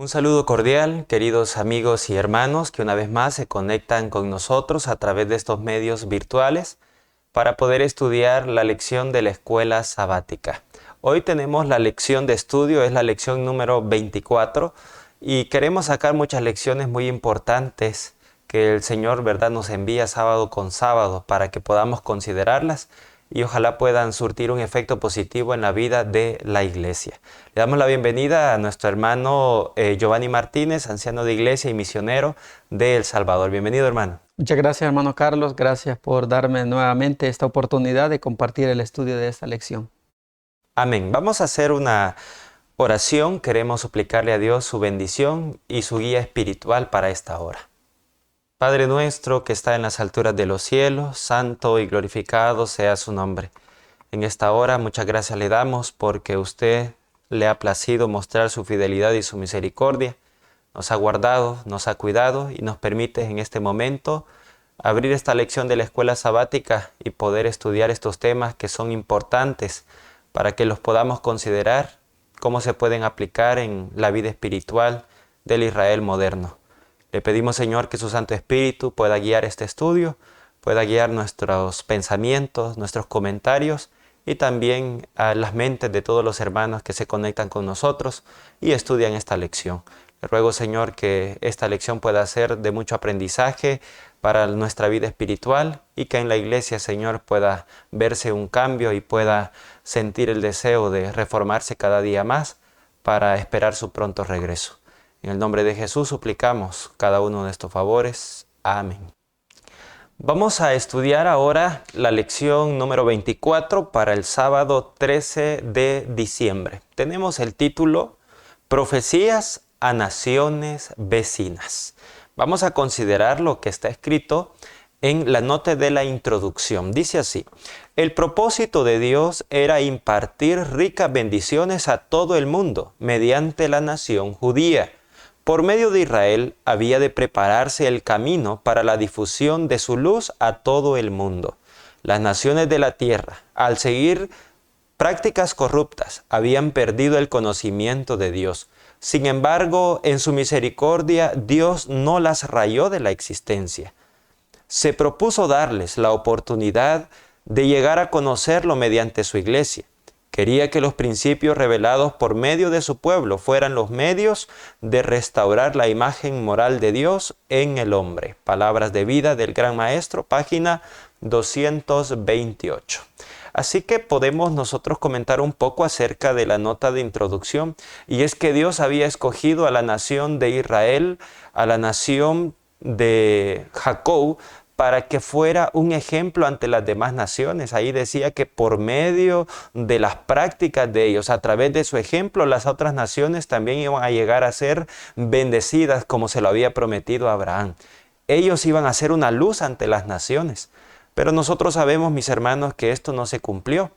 Un saludo cordial, queridos amigos y hermanos que una vez más se conectan con nosotros a través de estos medios virtuales para poder estudiar la lección de la escuela sabática. Hoy tenemos la lección de estudio, es la lección número 24 y queremos sacar muchas lecciones muy importantes que el Señor, ¿verdad?, nos envía sábado con sábado para que podamos considerarlas y ojalá puedan surtir un efecto positivo en la vida de la iglesia. Le damos la bienvenida a nuestro hermano Giovanni Martínez, anciano de iglesia y misionero de El Salvador. Bienvenido, hermano. Muchas gracias, hermano Carlos. Gracias por darme nuevamente esta oportunidad de compartir el estudio de esta lección. Amén. Vamos a hacer una oración. Queremos suplicarle a Dios su bendición y su guía espiritual para esta hora. Padre nuestro que está en las alturas de los cielos, santo y glorificado sea su nombre. En esta hora muchas gracias le damos porque usted le ha placido mostrar su fidelidad y su misericordia. Nos ha guardado, nos ha cuidado y nos permite en este momento abrir esta lección de la escuela sabática y poder estudiar estos temas que son importantes para que los podamos considerar, cómo se pueden aplicar en la vida espiritual del Israel moderno. Le pedimos, Señor, que su Santo Espíritu pueda guiar este estudio, pueda guiar nuestros pensamientos, nuestros comentarios y también a las mentes de todos los hermanos que se conectan con nosotros y estudian esta lección. Le ruego, Señor, que esta lección pueda ser de mucho aprendizaje para nuestra vida espiritual y que en la iglesia, Señor, pueda verse un cambio y pueda sentir el deseo de reformarse cada día más para esperar su pronto regreso. En el nombre de Jesús suplicamos cada uno de estos favores. Amén. Vamos a estudiar ahora la lección número 24 para el sábado 13 de diciembre. Tenemos el título Profecías a naciones vecinas. Vamos a considerar lo que está escrito en la nota de la introducción. Dice así: el propósito de Dios era impartir ricas bendiciones a todo el mundo mediante la nación judía. Por medio de Israel había de prepararse el camino para la difusión de su luz a todo el mundo. Las naciones de la tierra, al seguir prácticas corruptas, habían perdido el conocimiento de Dios. Sin embargo, en su misericordia, Dios no las rayó de la existencia. Se propuso darles la oportunidad de llegar a conocerlo mediante su iglesia. Quería que los principios revelados por medio de su pueblo fueran los medios de restaurar la imagen moral de Dios en el hombre. Palabras de vida del Gran Maestro, página 228. Así que podemos nosotros comentar un poco acerca de la nota de introducción, y es que Dios había escogido a la nación de Israel, a la nación de Jacob, para que fuera un ejemplo ante las demás naciones. Ahí decía que por medio de las prácticas de ellos, a través de su ejemplo, las otras naciones también iban a llegar a ser bendecidas como se lo había prometido a Abraham. Ellos iban a ser una luz ante las naciones. Pero nosotros sabemos, mis hermanos, que esto no se cumplió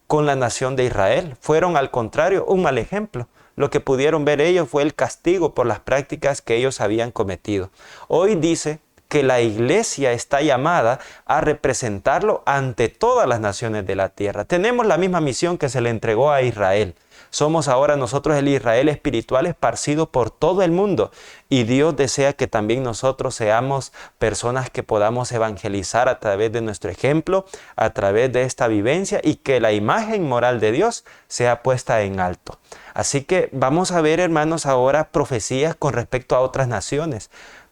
con la nación de Israel. Fueron, al contrario, un mal ejemplo. Lo que pudieron ver ellos fue el castigo por las prácticas que ellos habían cometido. Hoy dice que la iglesia está llamada a representarlo ante todas las naciones de la tierra. Tenemos la misma misión que se le entregó a Israel. Somos ahora nosotros el Israel espiritual esparcido por todo el mundo, y Dios desea que también nosotros seamos personas que podamos evangelizar a través de nuestro ejemplo, a través de esta vivencia, y que la imagen moral de Dios sea puesta en alto. Así que vamos a ver, hermanos, ahora profecías con respecto a otras naciones,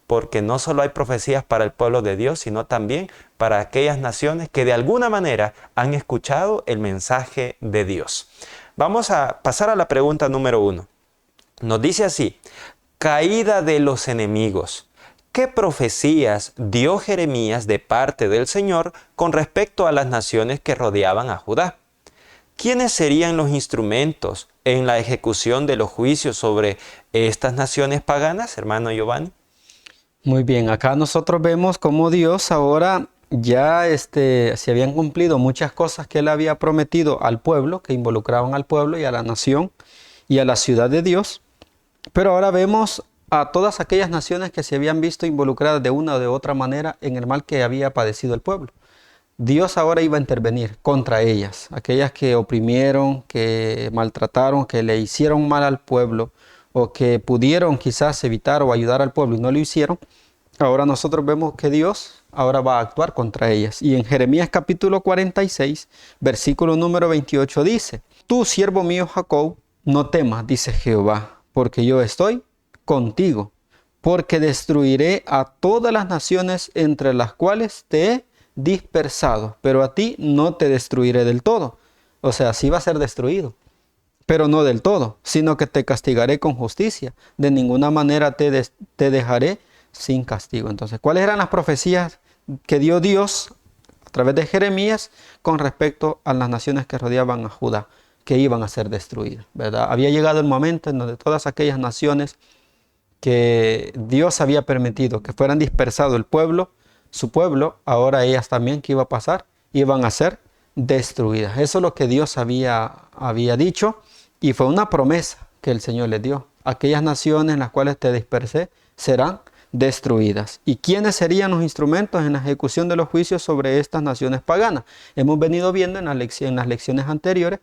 porque no solo hay profecías para el pueblo de Dios, sino también para aquellas naciones que de alguna manera han escuchado el mensaje de Dios. Vamos a pasar a la pregunta número 1. Nos dice así: caída de los enemigos. ¿Qué profecías dio Jeremías de parte del Señor con respecto a las naciones que rodeaban a Judá? ¿Quiénes serían los instrumentos en la ejecución de los juicios sobre estas naciones paganas, hermano Giovanni? Muy bien, acá nosotros vemos cómo Dios ahora ya se habían cumplido muchas cosas que Él había prometido al pueblo, que involucraban al pueblo y a la nación y a la ciudad de Dios. Pero ahora vemos a todas aquellas naciones que se habían visto involucradas de una o de otra manera en el mal que había padecido el pueblo. Dios ahora iba a intervenir contra ellas, aquellas que oprimieron, que maltrataron, que le hicieron mal al pueblo, o que pudieron quizás evitar o ayudar al pueblo y no lo hicieron, ahora nosotros vemos que Dios ahora va a actuar contra ellas. Y en Jeremías capítulo 46, versículo número 28 dice: Tú, siervo mío Jacob, no temas, dice Jehová, porque yo estoy contigo, porque destruiré a todas las naciones entre las cuales te he dispersado, pero a ti no te destruiré del todo. O sea, sí va a ser destruido, pero no del todo, sino que te castigaré con justicia. De ninguna manera te dejaré sin castigo. Entonces, ¿cuáles eran las profecías que dio Dios a través de Jeremías con respecto a las naciones que rodeaban a Judá, que iban a ser destruidas, ¿verdad? Había llegado el momento en donde todas aquellas naciones que Dios había permitido que fueran dispersados el pueblo, su pueblo, ahora ellas también, ¿qué iba a pasar? Iban a ser destruidas. Eso es lo que Dios había dicho, y fue una promesa que el Señor les dio. Aquellas naciones en las cuales te dispersé serán destruidas. ¿Y quiénes serían los instrumentos en la ejecución de los juicios sobre estas naciones paganas? Hemos venido viendo en las lecciones anteriores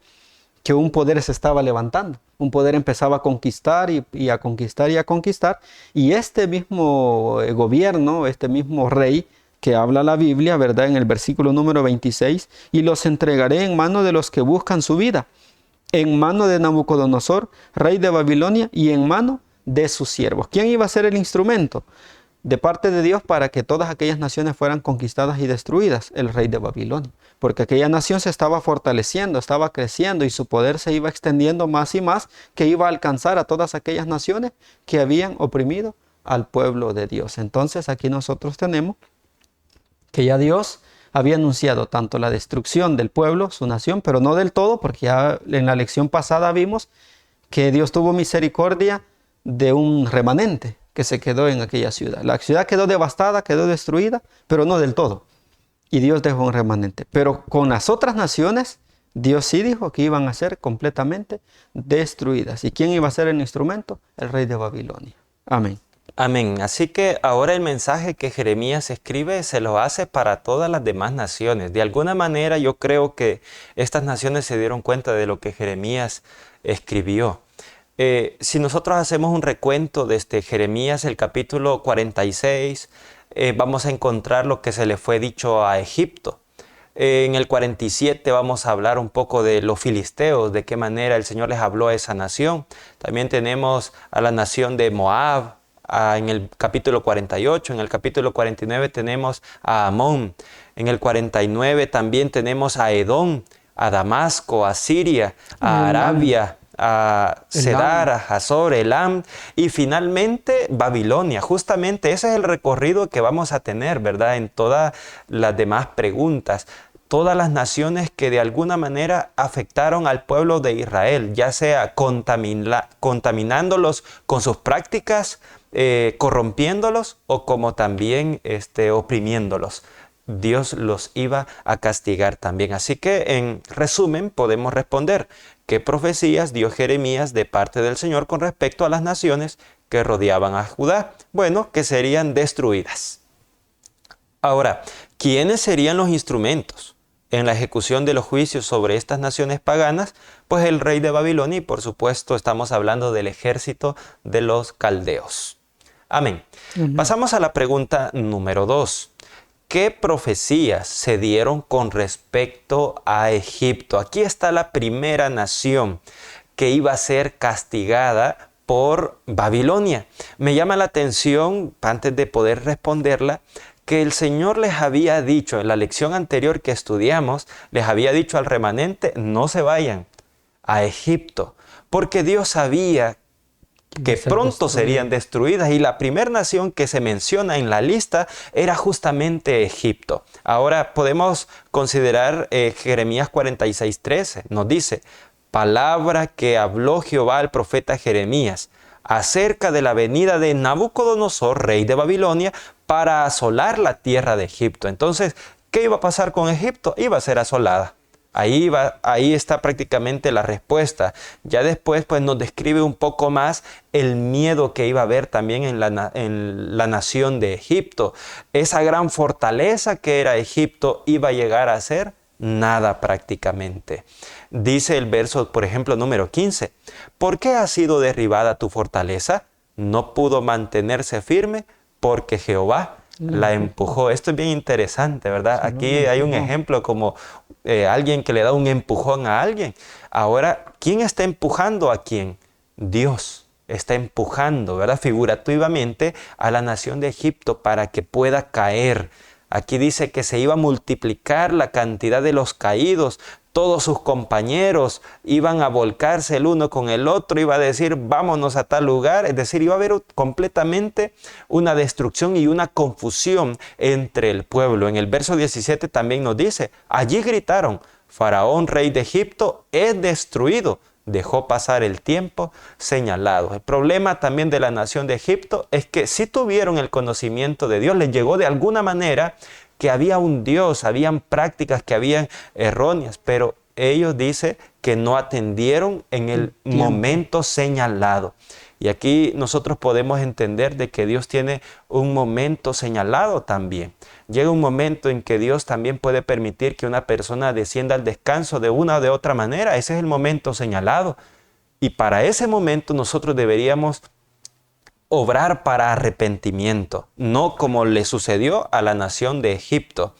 que un poder se estaba levantando. Un poder empezaba a conquistar y a conquistar y a conquistar. Y este mismo gobierno, este mismo rey que habla la Biblia, ¿verdad? En el versículo número 26, y los entregaré en mano de los que buscan su vida, en mano de Nabucodonosor, rey de Babilonia, y en mano de sus siervos. ¿Quién iba a ser el instrumento de parte de Dios para que todas aquellas naciones fueran conquistadas y destruidas? El rey de Babilonia, porque aquella nación se estaba fortaleciendo, estaba creciendo, y su poder se iba extendiendo más y más, que iba a alcanzar a todas aquellas naciones que habían oprimido al pueblo de Dios. Entonces aquí nosotros tenemos que ya Dios había anunciado tanto la destrucción del pueblo, su nación, pero no del todo, porque ya en la lección pasada vimos que Dios tuvo misericordia de un remanente que se quedó en aquella ciudad. La ciudad quedó devastada, quedó destruida, pero no del todo. Y Dios dejó un remanente. Pero con las otras naciones, Dios sí dijo que iban a ser completamente destruidas. ¿Y quién iba a ser el instrumento? El rey de Babilonia. Amén. Amén. Así que ahora el mensaje que Jeremías escribe se lo hace para todas las demás naciones. De alguna manera yo creo que estas naciones se dieron cuenta de lo que Jeremías escribió. Si nosotros hacemos un recuento desde Jeremías, el capítulo 46, vamos a encontrar lo que se le fue dicho a Egipto. En el 47 vamos a hablar un poco de los filisteos, de qué manera el Señor les habló a esa nación. También tenemos a la nación de Moab, en el capítulo 48. En el capítulo 49 tenemos a Amón. En el 49 también tenemos a Edom, a Damasco, a Siria, a Arabia, a Cedar, a Hazor, Elam y finalmente Babilonia. Justamente ese es el recorrido que vamos a tener, ¿verdad? En todas las demás preguntas. Todas las naciones que de alguna manera afectaron al pueblo de Israel, ya sea contaminándolos con sus prácticas, corrompiéndolos o como también oprimiéndolos. Dios los iba a castigar también. Así que en resumen podemos responder: ¿qué profecías dio Jeremías de parte del Señor con respecto a las naciones que rodeaban a Judá? Bueno, que serían destruidas. Ahora, ¿quiénes serían los instrumentos en la ejecución de los juicios sobre estas naciones paganas? Pues el rey de Babilonia, y por supuesto estamos hablando del ejército de los caldeos. Amén. Pasamos a la pregunta número 2. ¿Qué profecías se dieron con respecto a Egipto? Aquí está la primera nación que iba a ser castigada por Babilonia. Me llama la atención, antes de poder responderla, que el Señor les había dicho en la lección anterior que estudiamos, les había dicho al remanente: no se vayan a Egipto, porque Dios sabía que pronto serían destruidas, y la primera nación que se menciona en la lista era justamente Egipto. Ahora podemos considerar Jeremías 46:13. Nos dice: palabra que habló Jehová al profeta Jeremías acerca de la venida de Nabucodonosor, rey de Babilonia, para asolar la tierra de Egipto. Entonces, ¿qué iba a pasar con Egipto? Iba a ser asolada. Ahí está prácticamente la respuesta. Ya después pues, nos describe un poco más el miedo que iba a haber también en la nación de Egipto. Esa gran fortaleza que era Egipto iba a llegar a ser nada prácticamente. Dice el verso, por ejemplo, número 15, ¿por qué ha sido derribada tu fortaleza? No pudo mantenerse firme porque Jehová la empujó. Esto es bien interesante, ¿verdad? Aquí hay un ejemplo como alguien que le da un empujón a alguien. Ahora, ¿quién está empujando a quién? Dios está empujando, ¿verdad? Figurativamente a la nación de Egipto para que pueda caer. Aquí dice que se iba a multiplicar la cantidad de los caídos. Todos sus compañeros iban a volcarse el uno con el otro, iba a decir, vámonos a tal lugar. Es decir, iba a haber completamente una destrucción y una confusión entre el pueblo. En el verso 17 también nos dice, allí gritaron, Faraón, rey de Egipto, es destruido. Dejó pasar el tiempo señalado. El problema también de la nación de Egipto es que si tuvieron el conocimiento de Dios, les llegó de alguna manera que había un Dios, habían prácticas que habían erróneas, pero ellos dicen que no atendieron en el momento señalado. Y aquí nosotros podemos entender de que Dios tiene un momento señalado también. Llega un momento en que Dios también puede permitir que una persona descienda al descanso de una o de otra manera. Ese es el momento señalado. Y para ese momento nosotros deberíamos obrar para arrepentimiento, no como le sucedió a la nación de Egipto.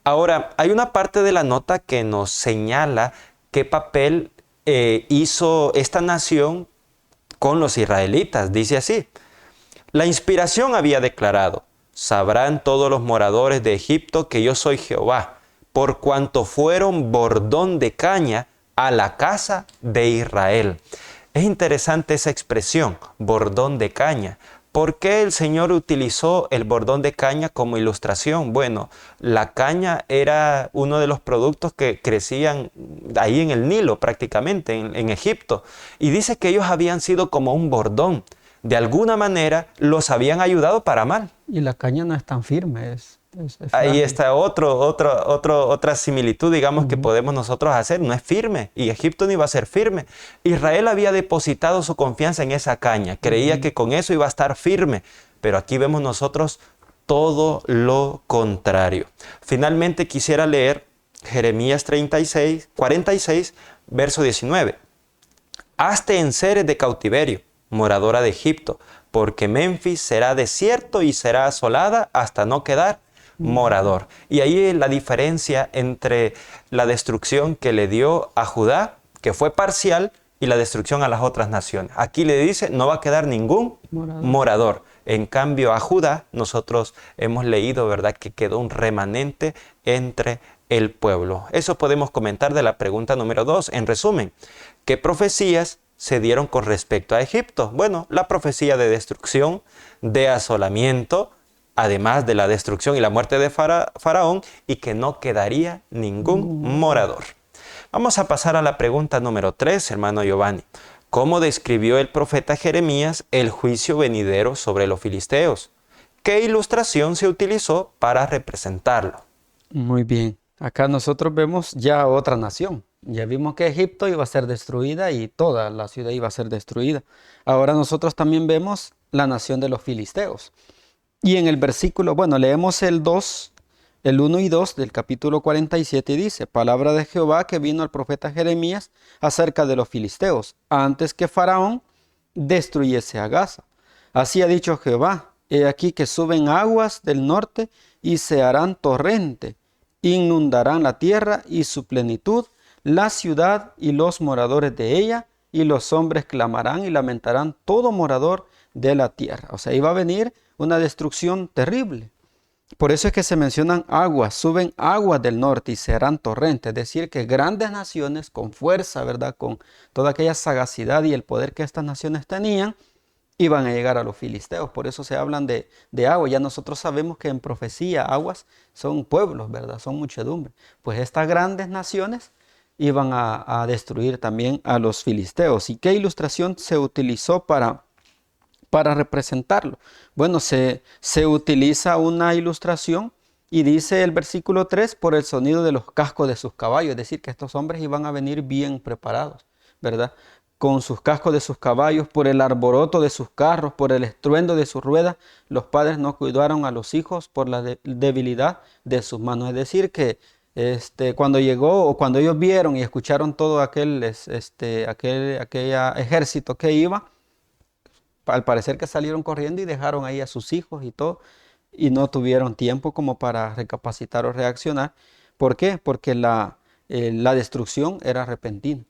Ahora, hay una parte de la nota que nos señala qué papel hizo esta nación con los israelitas. Dice así, la inspiración había declarado, sabrán todos los moradores de Egipto que yo soy Jehová, por cuanto fueron bordón de caña a la casa de Israel. Es interesante esa expresión, bordón de caña. ¿Por qué el Señor utilizó el bordón de caña como ilustración? Bueno, la caña era uno de los productos que crecían ahí en el Nilo prácticamente, en Egipto. Y dice que ellos habían sido como un bordón. De alguna manera los habían ayudado para mal. Y la caña no es tan firme, es Ahí frágil. está otra similitud, digamos, que podemos nosotros hacer. No es firme, y Egipto no iba a ser firme. Israel había depositado su confianza en esa caña, creía que con eso iba a estar firme, pero aquí vemos nosotros todo lo contrario. Finalmente quisiera leer Jeremías 46, verso 19. Hazte enseres de cautiverio, moradora de Egipto, porque Memphis será desierto y será asolada hasta no quedar morador. Y ahí la diferencia entre la destrucción que le dio a Judá, que fue parcial, y la destrucción a las otras naciones. Aquí le dice, no va a quedar ningún morador. En cambio, a Judá, nosotros hemos leído, ¿verdad?, que quedó un remanente entre el pueblo. Eso podemos comentar de la pregunta número 2. En resumen, ¿qué profecías se dieron con respecto a Egipto? Bueno, la profecía de destrucción, de asolamiento, además de la destrucción y la muerte de Faraón, y que no quedaría ningún morador. Vamos a pasar a la pregunta número 3, hermano Giovanni. ¿Cómo describió el profeta Jeremías el juicio venidero sobre los filisteos? ¿Qué ilustración se utilizó para representarlo? Muy bien. Acá nosotros vemos ya otra nación. Ya vimos que Egipto iba a ser destruida y toda la ciudad iba a ser destruida. Ahora nosotros también vemos la nación de los filisteos. Y en el versículo, bueno, leemos el 1 y 2 del capítulo 47 y dice, palabra de Jehová que vino al profeta Jeremías acerca de los filisteos, antes que Faraón destruyese a Gaza. Así ha dicho Jehová, he aquí que suben aguas del norte y se harán torrente, inundarán la tierra y su plenitud, la ciudad y los moradores de ella, y los hombres clamarán y lamentarán todo morador de la tierra. O sea, iba a venir una destrucción terrible. Por eso es que se mencionan aguas, suben aguas del norte y serán torrentes, es decir, que grandes naciones con fuerza, ¿verdad? Con toda aquella sagacidad y el poder que estas naciones tenían, iban a llegar a los filisteos. Por eso se hablan de agua. Ya nosotros sabemos que en profecía aguas son pueblos, ¿verdad? Son muchedumbre. Pues estas grandes naciones iban a destruir también a los filisteos. ¿Y qué ilustración se utilizó para representarlo? Bueno, se utiliza una ilustración y dice el versículo 3, por el sonido de los cascos de sus caballos, es decir, que estos hombres iban a venir bien preparados, ¿verdad? Con sus cascos de sus caballos, por el arboroto de sus carros, por el estruendo de sus ruedas, los padres no cuidaron a los hijos por la debilidad de sus manos. Es decir, que Cuando llegó o cuando ellos vieron y escucharon todo aquella ejército que iba, al parecer que salieron corriendo y dejaron ahí a sus hijos y todo, y no tuvieron tiempo como para recapacitar o reaccionar. ¿Por qué? Porque la destrucción era repentina,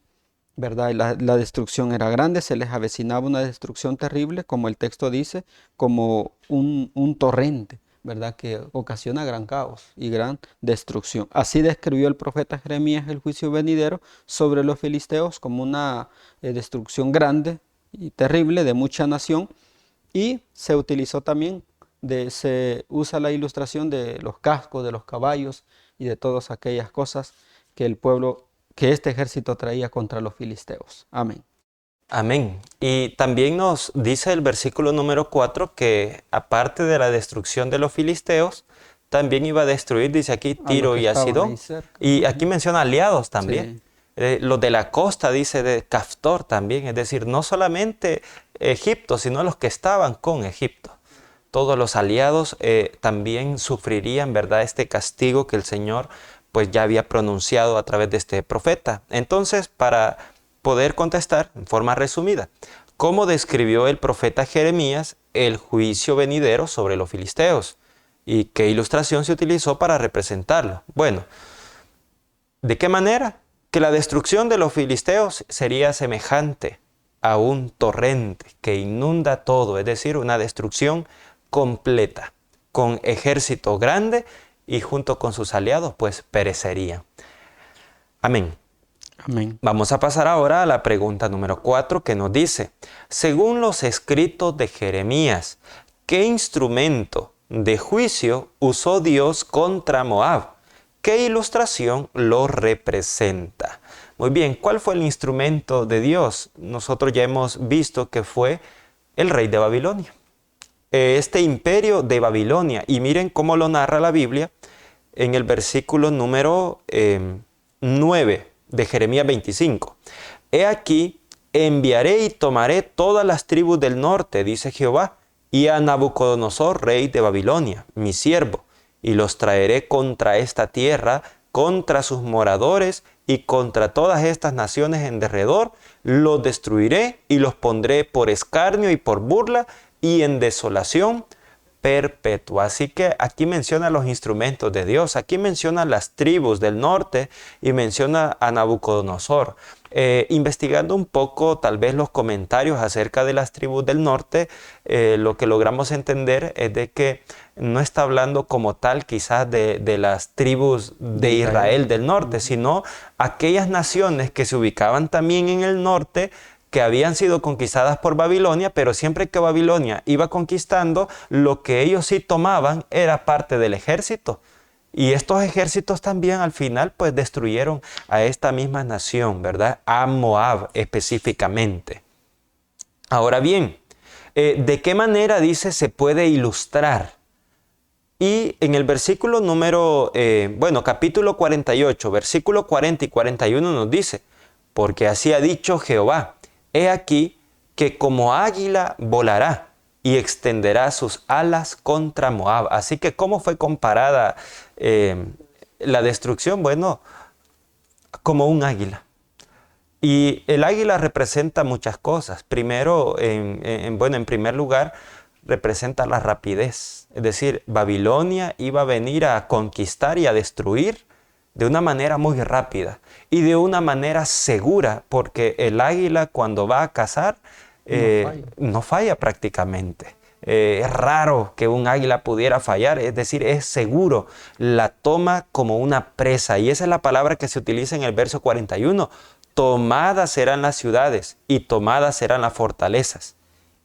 ¿verdad? Y la destrucción era grande, se les avecinaba una destrucción terrible, como el texto dice, como un torrente, ¿verdad? Que ocasiona gran caos y gran destrucción. Así describió el profeta Jeremías el juicio venidero sobre los filisteos como una destrucción grande y terrible de mucha nación, y se utilizó también, se usa la ilustración de los cascos, de los caballos y de todas aquellas cosas que el pueblo, que este ejército traía contra los filisteos. Amén. Amén. Y también nos dice el versículo número 4 que aparte de la destrucción de los filisteos, también iba a destruir, dice aquí, A los Tiro que y a estaban Sidón. ahí cerca. Y aquí menciona aliados también. Sí. Los de la costa, dice, de Caftor también. Es decir, no solamente Egipto, sino los que estaban con Egipto. Todos los aliados también sufrirían, ¿verdad?, este castigo que el Señor pues ya había pronunciado a través de este profeta. Entonces, para poder contestar en forma resumida, ¿cómo describió el profeta Jeremías el juicio venidero sobre los filisteos? ¿Y qué ilustración se utilizó para representarlo? Bueno, ¿de qué manera? Que la destrucción de los filisteos sería semejante a un torrente que inunda todo, es decir, una destrucción completa, con ejército grande y junto con sus aliados, pues perecerían. Amén. Amén. Vamos a pasar ahora a la pregunta número 4 que nos dice, según los escritos de Jeremías, ¿qué instrumento de juicio usó Dios contra Moab? ¿Qué ilustración lo representa? Muy bien, ¿cuál fue el instrumento de Dios? Nosotros ya hemos visto que fue el rey de Babilonia. Este imperio de Babilonia, y miren cómo lo narra la Biblia en el versículo número 9 de Jeremías 25. He aquí, enviaré y tomaré todas las tribus del norte, dice Jehová, y a Nabucodonosor, rey de Babilonia, mi siervo, y los traeré contra esta tierra, contra sus moradores y contra todas estas naciones en derredor, los destruiré y los pondré por escarnio y por burla y en desolación perpetua. Así que aquí menciona los instrumentos de Dios, aquí menciona las tribus del norte y menciona a Nabucodonosor. Investigando un poco tal vez los comentarios acerca de las tribus del norte, lo que logramos entender es de que no está hablando como tal quizás de las tribus de Israel del norte, sino aquellas naciones que se ubicaban también en el norte, que habían sido conquistadas por Babilonia, pero siempre que Babilonia iba conquistando, lo que ellos sí tomaban era parte del ejército. Y estos ejércitos también al final pues destruyeron a esta misma nación, ¿verdad? A Moab específicamente. Ahora bien, ¿de qué manera dice se puede ilustrar? Y en el versículo número, capítulo 48, versículo 40 y 41 nos dice, porque así ha dicho Jehová, he aquí que como águila volará y extenderá sus alas contra Moab. Así que, ¿cómo fue comparada la destrucción? Bueno, como un águila. Y el águila representa muchas cosas. Primero, en primer lugar, representa la rapidez. Es decir, Babilonia iba a venir a conquistar y a destruir de una manera muy rápida y de una manera segura, porque el águila cuando va a cazar no falla prácticamente. Es raro que un águila pudiera fallar, es decir, es seguro, la toma como una presa, y esa es la palabra que se utiliza en el verso 41. Tomadas serán las ciudades y tomadas serán las fortalezas,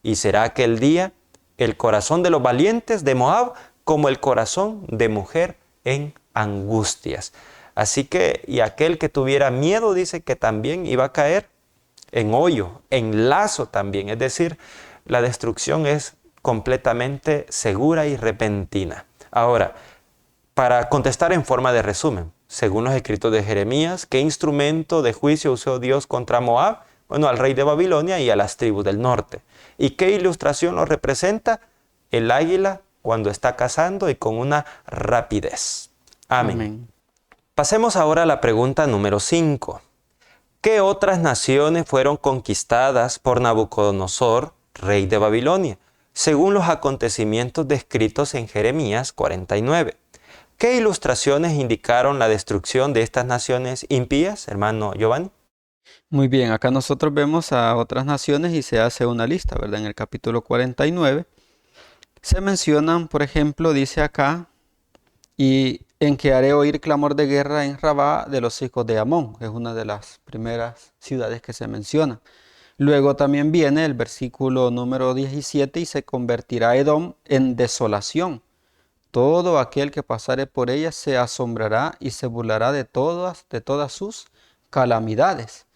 y será aquel día el corazón de los valientes de Moab como el corazón de mujer en angustias. Así que, y aquel que tuviera miedo, dice que también iba a caer en hoyo, en lazo también. Es decir, la destrucción es completamente segura y repentina. Ahora, para contestar en forma de resumen, según los escritos de Jeremías, ¿qué instrumento de juicio usó Dios contra Moab? Bueno, al rey de Babilonia y a las tribus del norte. ¿Y qué ilustración lo representa? El águila cuando está cazando y con una rapidez. Amén. Amén. Pasemos ahora a la pregunta número 5. ¿Qué otras naciones fueron conquistadas por Nabucodonosor, rey de Babilonia, según los acontecimientos descritos en Jeremías 49? ¿Qué ilustraciones indicaron la destrucción de estas naciones impías, hermano Giovanni? Muy bien, acá nosotros vemos a otras naciones y se hace una lista, ¿verdad? En el capítulo 49 se mencionan, por ejemplo, dice acá, y en que haré oír clamor de guerra en Rabá de los hijos de Amón, que es una de las primeras ciudades que se menciona. Luego también viene el versículo número 17, y se convertirá Edom en desolación. Todo aquel que pasare por ella se asombrará y se burlará de todas sus calamidades.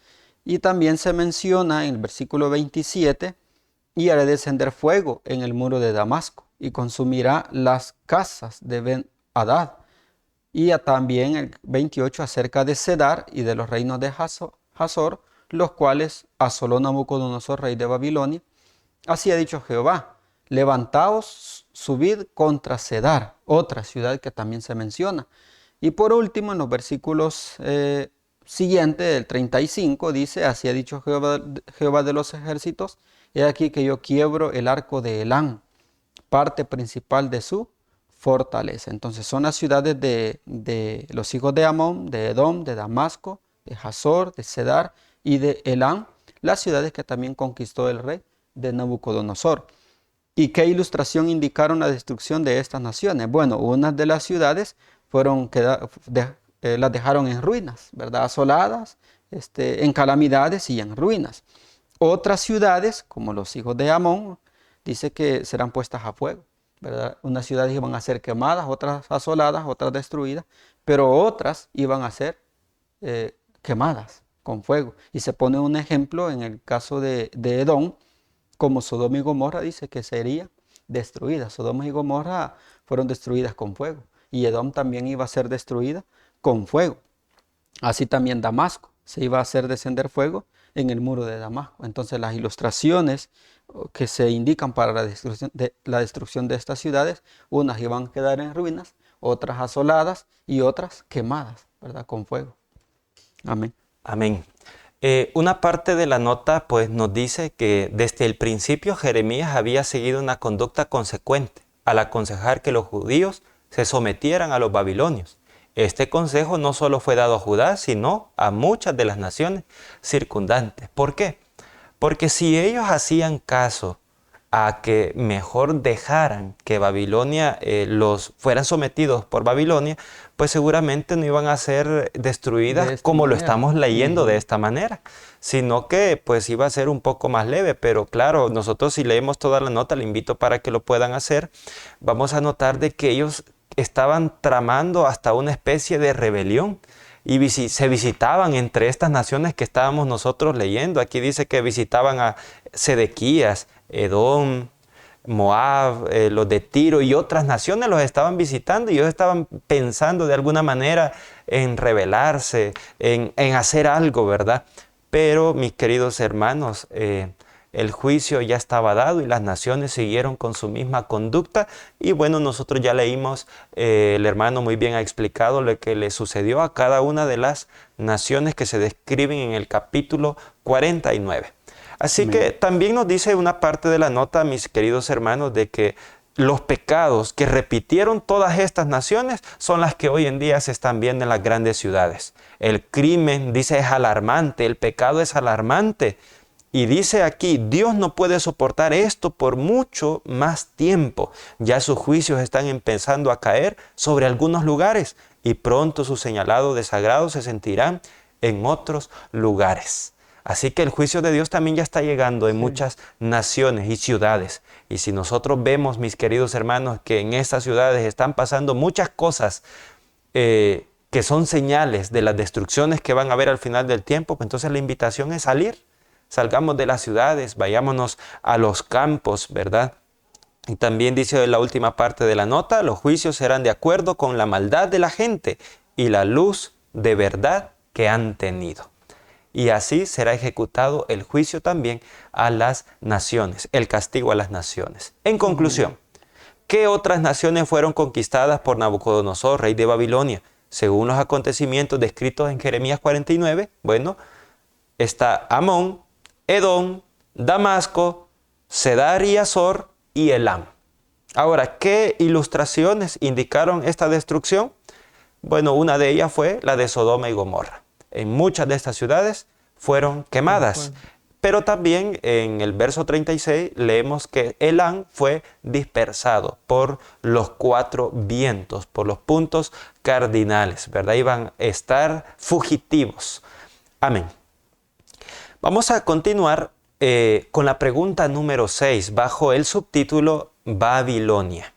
Y también se menciona en el versículo 27, y haré descender fuego en el muro de Damasco, y consumirá las casas de Ben-Hadad. Y también el 28 acerca de Cedar y de los reinos de Hazor, los cuales asoló Nabucodonosor, rey de Babilonia. Así ha dicho Jehová: levantaos, subid contra Cedar, otra ciudad que también se menciona. Y por último, en los versículos siguientes, del 35, dice: así ha dicho Jehová de los ejércitos: he aquí que yo quiebro el arco de Elán, parte principal de su fortaleza. Entonces son las ciudades de los hijos de Amón, de Edom, de Damasco, de Hazor, de Cedar y de Elán, las ciudades que también conquistó el rey de Nabucodonosor. ¿Y qué ilustración indicaron la destrucción de estas naciones? Bueno, unas de las ciudades las dejaron en ruinas, ¿verdad? Asoladas, en calamidades y en ruinas. Otras ciudades, como los hijos de Amón, dice que serán puestas a fuego, ¿verdad? Unas ciudades iban a ser quemadas, otras asoladas, otras destruidas, pero otras iban a ser quemadas con fuego. Y se pone un ejemplo en el caso de Edom, como Sodoma y Gomorra, dice que sería destruida. Sodoma y Gomorra fueron destruidas con fuego, y Edom también iba a ser destruida con fuego. Así también Damasco, se iba a hacer descender fuego en el muro de Damasco. Entonces las ilustraciones que se indican para la destrucción de estas ciudades, unas iban a quedar en ruinas, otras asoladas y otras quemadas, ¿verdad? Con fuego. Amén. Amén. Una parte de la nota pues nos dice que desde el principio Jeremías había seguido una conducta consecuente al aconsejar que los judíos se sometieran a los babilonios. Este consejo no solo fue dado a Judá, sino a muchas de las naciones circundantes. ¿Por qué? Porque si ellos hacían caso a que mejor dejaran que Babilonia los fueran sometidos por Babilonia, pues seguramente no iban a ser destruidas como lo estamos leyendo de esta manera, sino que pues iba a ser un poco más leve. Pero claro, nosotros si leemos toda la nota, le invito para que lo puedan hacer, vamos a notar de que ellos estaban tramando hasta una especie de rebelión y se visitaban entre estas naciones que estábamos nosotros leyendo. Aquí dice que visitaban a Sedequías, Edom, Moab, los de Tiro y otras naciones los estaban visitando, y ellos estaban pensando de alguna manera en rebelarse, en hacer algo, ¿verdad? Pero mis queridos hermanos, el juicio ya estaba dado y las naciones siguieron con su misma conducta. Y bueno, nosotros ya leímos, el hermano muy bien ha explicado lo que le sucedió a cada una de las naciones que se describen en el capítulo 49. Así que también nos dice una parte de la nota, mis queridos hermanos, de que los pecados que repitieron todas estas naciones son las que hoy en día se están viendo en las grandes ciudades. El crimen, dice, es alarmante, el pecado es alarmante. Y dice aquí, Dios no puede soportar esto por mucho más tiempo. Ya sus juicios están empezando a caer sobre algunos lugares, y pronto sus señalados desagrados se sentirán en otros lugares. Así que el juicio de Dios también ya está llegando en muchas naciones y ciudades. Y si nosotros vemos, mis queridos hermanos, que en estas ciudades están pasando muchas cosas que son señales de las destrucciones que van a haber al final del tiempo, pues entonces la invitación es salir. Salgamos de las ciudades, vayámonos a los campos, ¿verdad? Y también dice en la última parte de la nota, los juicios serán de acuerdo con la maldad de la gente y la luz de verdad que han tenido. Y así será ejecutado el juicio también a las naciones, el castigo a las naciones. En conclusión, ¿qué otras naciones fueron conquistadas por Nabucodonosor, rey de Babilonia, según los acontecimientos descritos en Jeremías 49, bueno, está Amón, Edom, Damasco, Cedar y Azor y Elam. Ahora, ¿qué ilustraciones indicaron esta destrucción? Bueno, una de ellas fue la de Sodoma y Gomorra. En muchas de estas ciudades fueron quemadas. Pero también en el verso 36 leemos que Elam fue dispersado por los 4 vientos, por los puntos cardinales, ¿verdad? Iban a estar fugitivos. Amén. Vamos a continuar con la pregunta número 6, bajo el subtítulo Babilonia.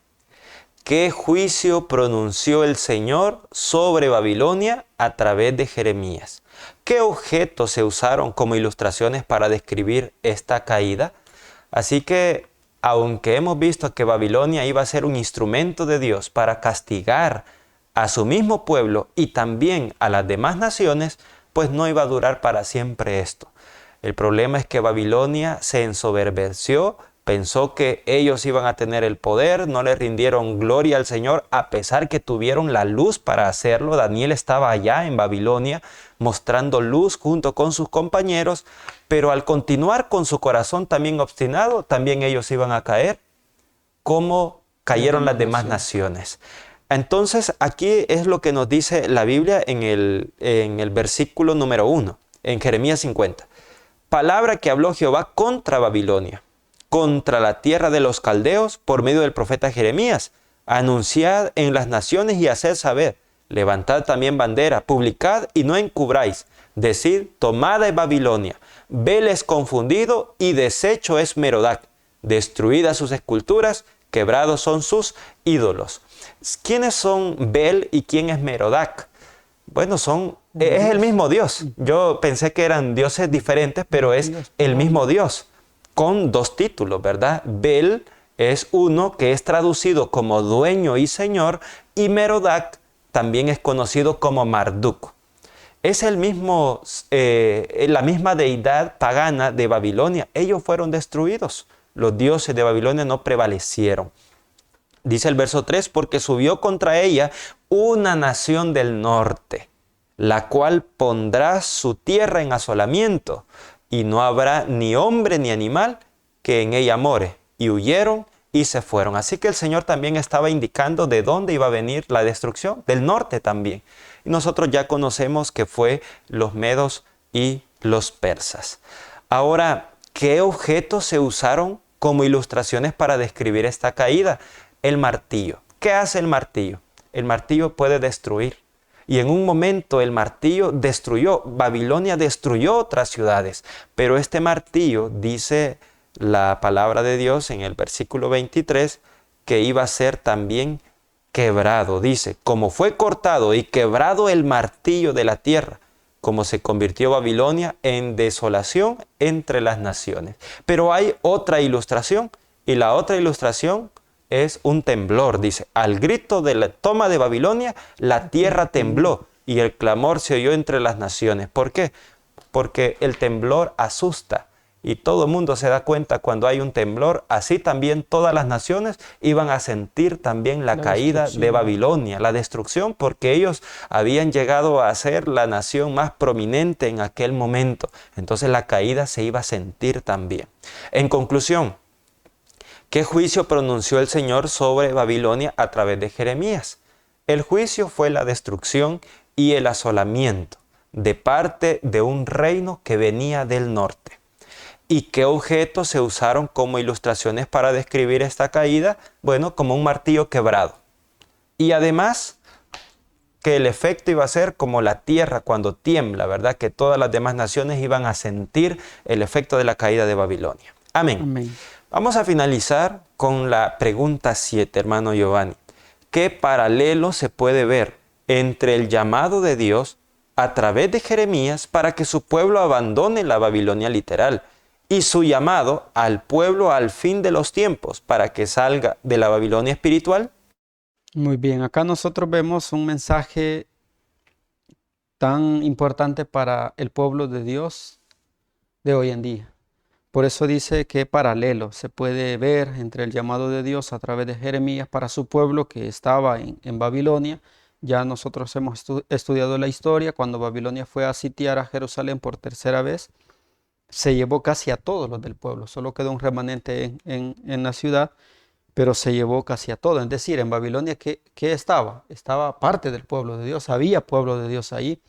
¿Qué juicio pronunció el Señor sobre Babilonia a través de Jeremías? ¿Qué objetos se usaron como ilustraciones para describir esta caída? Así que, aunque hemos visto que Babilonia iba a ser un instrumento de Dios para castigar a su mismo pueblo y también a las demás naciones, pues no iba a durar para siempre esto. El problema es que Babilonia se ensoberbeció, pensó que ellos iban a tener el poder, no le rindieron gloria al Señor, a pesar que tuvieron la luz para hacerlo. Daniel estaba allá en Babilonia, mostrando luz junto con sus compañeros, pero al continuar con su corazón también obstinado, también ellos iban a caer, como cayeron las demás naciones. Entonces, aquí es lo que nos dice la Biblia en el versículo número 1, en Jeremías 50. Palabra que habló Jehová contra Babilonia, contra la tierra de los caldeos, por medio del profeta Jeremías. Anunciad en las naciones y haced saber. Levantad también bandera, publicad y no encubráis. Decid, tomada es Babilonia, Bel es confundido y deshecho es Merodac. Destruidas sus esculturas, quebrados son sus ídolos. ¿Quiénes son Bel y quién es Merodac? Bueno, es el mismo Dios. Yo pensé que eran dioses diferentes, pero es el mismo Dios, con 2 títulos, ¿verdad? Bel es uno que es traducido como dueño y señor, y Merodac también es conocido como Marduk. Es la misma deidad pagana de Babilonia. Ellos fueron destruidos. Los dioses de Babilonia no prevalecieron. Dice el verso 3, porque subió contra ella una nación del norte, la cual pondrá su tierra en asolamiento, y no habrá ni hombre ni animal que en ella more. Y huyeron y se fueron. Así que el Señor también estaba indicando de dónde iba a venir la destrucción, del norte también. Y nosotros ya conocemos que fue los medos y los persas. Ahora, ¿qué objetos se usaron como ilustraciones para describir esta caída? El martillo. ¿Qué hace el martillo? El martillo puede destruir. Y en un momento el martillo destruyó, Babilonia destruyó otras ciudades. Pero este martillo, dice la palabra de Dios en el versículo 23, que iba a ser también quebrado. Dice, como fue cortado y quebrado el martillo de la tierra, como se convirtió Babilonia en desolación entre las naciones. Pero hay otra ilustración, y la otra ilustración es un temblor. Dice, al grito de la toma de Babilonia, la tierra tembló y el clamor se oyó entre las naciones. ¿Por qué? Porque el temblor asusta y todo el mundo se da cuenta cuando hay un temblor. Así también todas las naciones iban a sentir también la caída de Babilonia, la destrucción, porque ellos habían llegado a ser la nación más prominente en aquel momento. Entonces la caída se iba a sentir también. En conclusión, ¿qué juicio pronunció el Señor sobre Babilonia a través de Jeremías? El juicio fue la destrucción y el asolamiento de parte de un reino que venía del norte. ¿Y qué objetos se usaron como ilustraciones para describir esta caída? Bueno, como un martillo quebrado. Y además, que el efecto iba a ser como la tierra cuando tiembla, ¿verdad? Que todas las demás naciones iban a sentir el efecto de la caída de Babilonia. Amén. Amén. Vamos a finalizar con la pregunta 7, hermano Giovanni. ¿Qué paralelo se puede ver entre el llamado de Dios a través de Jeremías para que su pueblo abandone la Babilonia literal y su llamado al pueblo al fin de los tiempos para que salga de la Babilonia espiritual? Muy bien, acá nosotros vemos un mensaje tan importante para el pueblo de Dios de hoy en día. Por eso dice que paralelo se puede ver entre el llamado de Dios a través de Jeremías para su pueblo que estaba en Babilonia Ya nosotros hemos estudiado la historia. Cuando Babilonia fue a sitiar a Jerusalén por tercera vez, se llevó casi a todos los del pueblo. Solo quedó un remanente en la ciudad, pero se llevó casi a todo. Es decir, en Babilonia, ¿qué estaba? Estaba parte del pueblo de Dios, había pueblo de Dios ahí.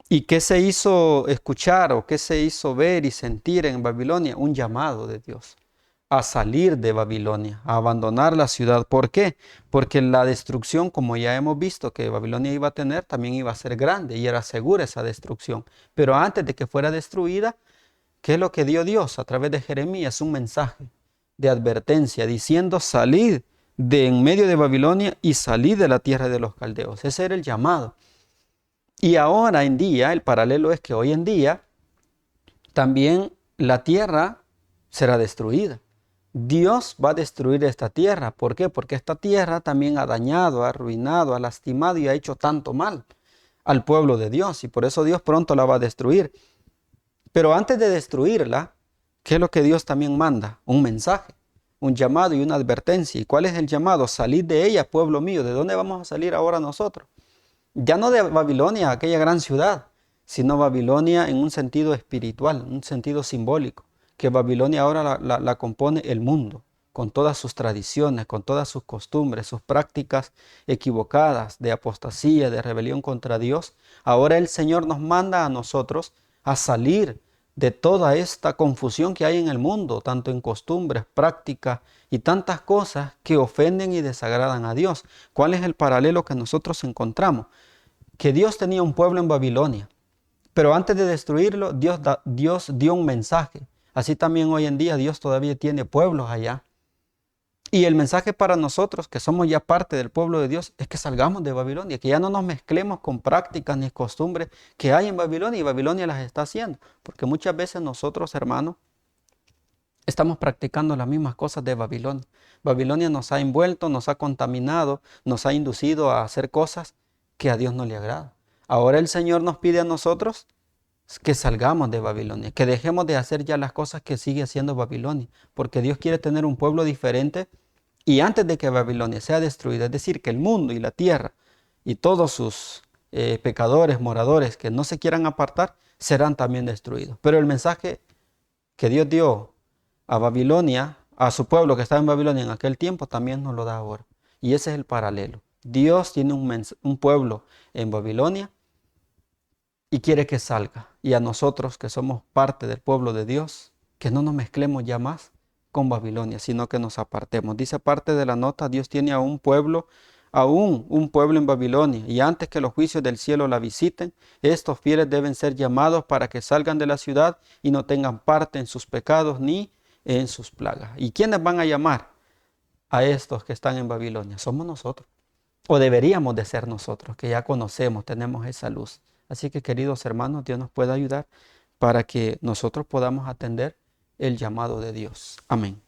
¿Y qué se hizo escuchar o qué se hizo ver y sentir en Babilonia? Un llamado de Dios a salir de Babilonia, a abandonar la ciudad. ¿Por qué? Porque la destrucción, como ya hemos visto que Babilonia iba a tener, también iba a ser grande y era segura esa destrucción. Pero antes de que fuera destruida, ¿qué es lo que dio Dios a través de Jeremías? Un mensaje de advertencia diciendo: salid de en medio de Babilonia y salid de la tierra de los caldeos. Ese era el llamado. Y ahora en día, el paralelo es que hoy en día también la tierra será destruida. Dios va a destruir esta tierra. ¿Por qué? Porque esta tierra también ha dañado, ha arruinado, ha lastimado y ha hecho tanto mal al pueblo de Dios. Y por eso Dios pronto la va a destruir. Pero antes de destruirla, ¿qué es lo que Dios también manda? Un mensaje, un llamado y una advertencia. ¿Y cuál es el llamado? Salid de ella, pueblo mío. ¿De dónde vamos a salir ahora nosotros? Ya no de Babilonia, aquella gran ciudad, sino Babilonia en un sentido espiritual, un sentido simbólico, que Babilonia ahora la compone el mundo, con todas sus tradiciones, con todas sus costumbres, sus prácticas equivocadas de apostasía, de rebelión contra Dios. Ahora el Señor nos manda a nosotros a salir de toda esta confusión que hay en el mundo, tanto en costumbres, prácticas y tantas cosas que ofenden y desagradan a Dios. ¿Cuál es el paralelo que nosotros encontramos? Que Dios tenía un pueblo en Babilonia, pero antes de destruirlo, Dios dio un mensaje. Así también hoy en día Dios todavía tiene pueblos allá. Y el mensaje para nosotros, que somos ya parte del pueblo de Dios, es que salgamos de Babilonia, que ya no nos mezclemos con prácticas ni costumbres que hay en Babilonia, y Babilonia las está haciendo. Porque muchas veces nosotros, hermanos, estamos practicando las mismas cosas de Babilonia. Babilonia nos ha envuelto, nos ha contaminado, nos ha inducido a hacer cosas que a Dios no le agrada. Ahora el Señor nos pide a nosotros que salgamos de Babilonia, que dejemos de hacer ya las cosas que sigue haciendo Babilonia, porque Dios quiere tener un pueblo diferente. Y antes de que Babilonia sea destruida, es decir, que el mundo y la tierra y todos sus pecadores, moradores que no se quieran apartar, serán también destruidos. Pero el mensaje que Dios dio a Babilonia, a su pueblo que estaba en Babilonia en aquel tiempo, también nos lo da ahora. Y ese es el paralelo. Dios tiene un pueblo en Babilonia y quiere que salga. Y a nosotros que somos parte del pueblo de Dios, que no nos mezclemos ya más con Babilonia, sino que nos apartemos. Dice parte de la nota: Dios tiene aún un pueblo en Babilonia, y antes que los juicios del cielo la visiten, estos fieles deben ser llamados para que salgan de la ciudad y no tengan parte en sus pecados ni en sus plagas. ¿Y quiénes van a llamar a estos que están en Babilonia? Somos nosotros, o deberíamos de ser nosotros, que ya conocemos, tenemos esa luz. Así que, queridos hermanos, Dios nos puede ayudar para que nosotros podamos atender el llamado de Dios. Amén.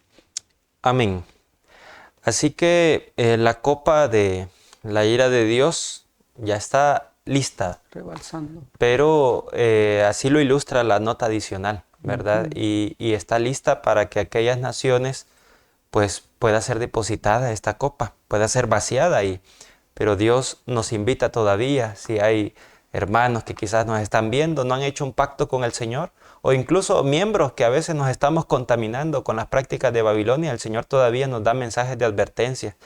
Amén. Así que la copa de la ira de Dios ya está lista, Rebalsando. pero así lo ilustra la nota adicional, ¿verdad? Y está lista para que aquellas naciones pues pueda ser depositada esta copa, pueda ser vaciada ahí. Pero Dios nos invita todavía, si hay hermanos que quizás nos están viendo, no han hecho un pacto con el Señor, o incluso miembros que a veces nos estamos contaminando con las prácticas de Babilonia, el Señor todavía nos da mensajes de advertencia.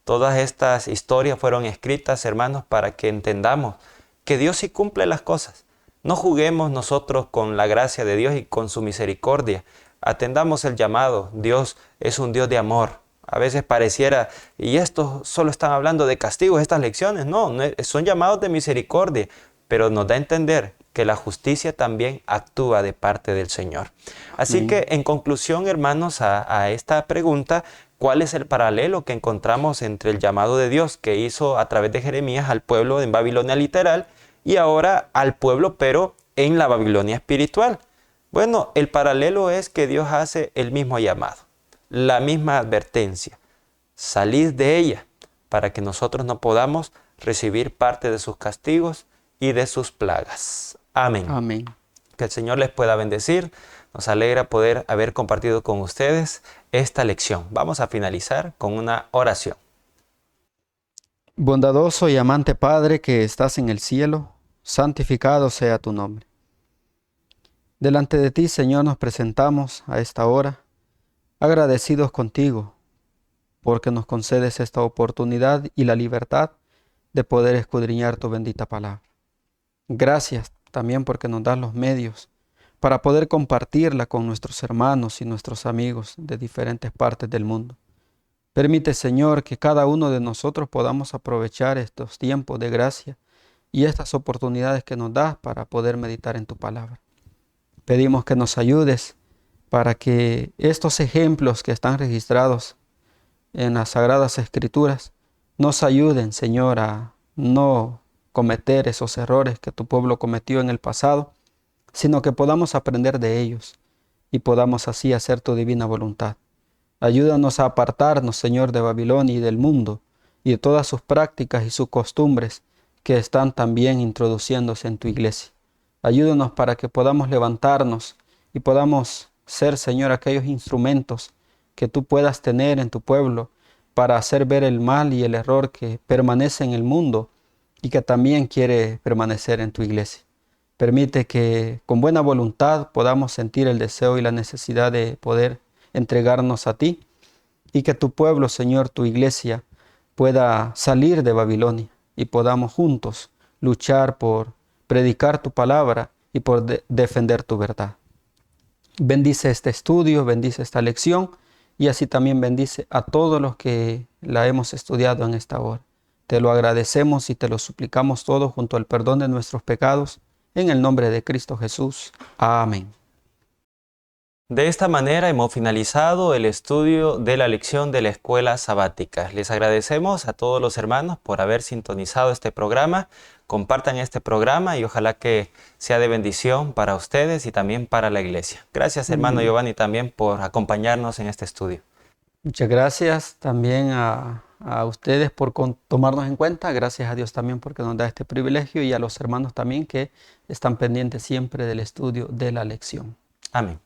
Todas estas historias fueron escritas, hermanos, para que entendamos que Dios sí cumple las cosas. No juguemos nosotros con la gracia de Dios y con su misericordia. Atendamos el llamado. Dios es un Dios de amor. A veces pareciera, y estos solo están hablando de castigos, estas lecciones. No, son llamados de misericordia, pero nos da a entender que la justicia también actúa de parte del Señor. Así que, en conclusión, hermanos, a esta pregunta, ¿cuál es el paralelo que encontramos entre el llamado de Dios que hizo a través de Jeremías al pueblo en Babilonia literal y ahora al pueblo, pero en la Babilonia espiritual? Bueno, el paralelo es que Dios hace el mismo llamado, la misma advertencia: salid de ella, para que nosotros no podamos recibir parte de sus castigos y de sus plagas. Amén. Amén. Que el Señor les pueda bendecir. Nos alegra poder haber compartido con ustedes esta lección. Vamos a finalizar con una oración. Bondadoso y amante Padre que estás en el cielo, santificado sea tu nombre. Delante de ti, Señor, nos presentamos a esta hora, agradecidos contigo, porque nos concedes esta oportunidad y la libertad de poder escudriñar tu bendita palabra. Gracias también porque nos das los medios para poder compartirla con nuestros hermanos y nuestros amigos de diferentes partes del mundo. Permite, Señor, que cada uno de nosotros podamos aprovechar estos tiempos de gracia y estas oportunidades que nos das para poder meditar en tu palabra. Pedimos que nos ayudes para que estos ejemplos que están registrados en las Sagradas Escrituras nos ayuden, Señor, a no cometer esos errores que tu pueblo cometió en el pasado, sino que podamos aprender de ellos y podamos así hacer tu divina voluntad. Ayúdanos a apartarnos, Señor, de Babilonia y del mundo y de todas sus prácticas y sus costumbres que están también introduciéndose en tu iglesia. Ayúdanos para que podamos levantarnos y podamos ser, Señor, aquellos instrumentos que tú puedas tener en tu pueblo para hacer ver el mal y el error que permanece en el mundo y que también quiere permanecer en tu iglesia. Permite que con buena voluntad podamos sentir el deseo y la necesidad de poder entregarnos a ti y que tu pueblo, Señor, tu iglesia, pueda salir de Babilonia y podamos juntos luchar por predicar tu palabra y por defender tu verdad. Bendice este estudio, bendice esta lección y así también bendice a todos los que la hemos estudiado en esta hora. Te lo agradecemos y te lo suplicamos todo junto al perdón de nuestros pecados, en el nombre de Cristo Jesús. Amén. De esta manera hemos finalizado el estudio de la lección de la escuela sabática. Les agradecemos a todos los hermanos por haber sintonizado este programa. Compartan este programa y ojalá que sea de bendición para ustedes y también para la iglesia. Gracias, hermano Giovanni, también por acompañarnos en este estudio. Muchas gracias también a ustedes por tomarnos en cuenta. Gracias a Dios también porque nos da este privilegio y a los hermanos también que están pendientes siempre del estudio de la lección. Amén.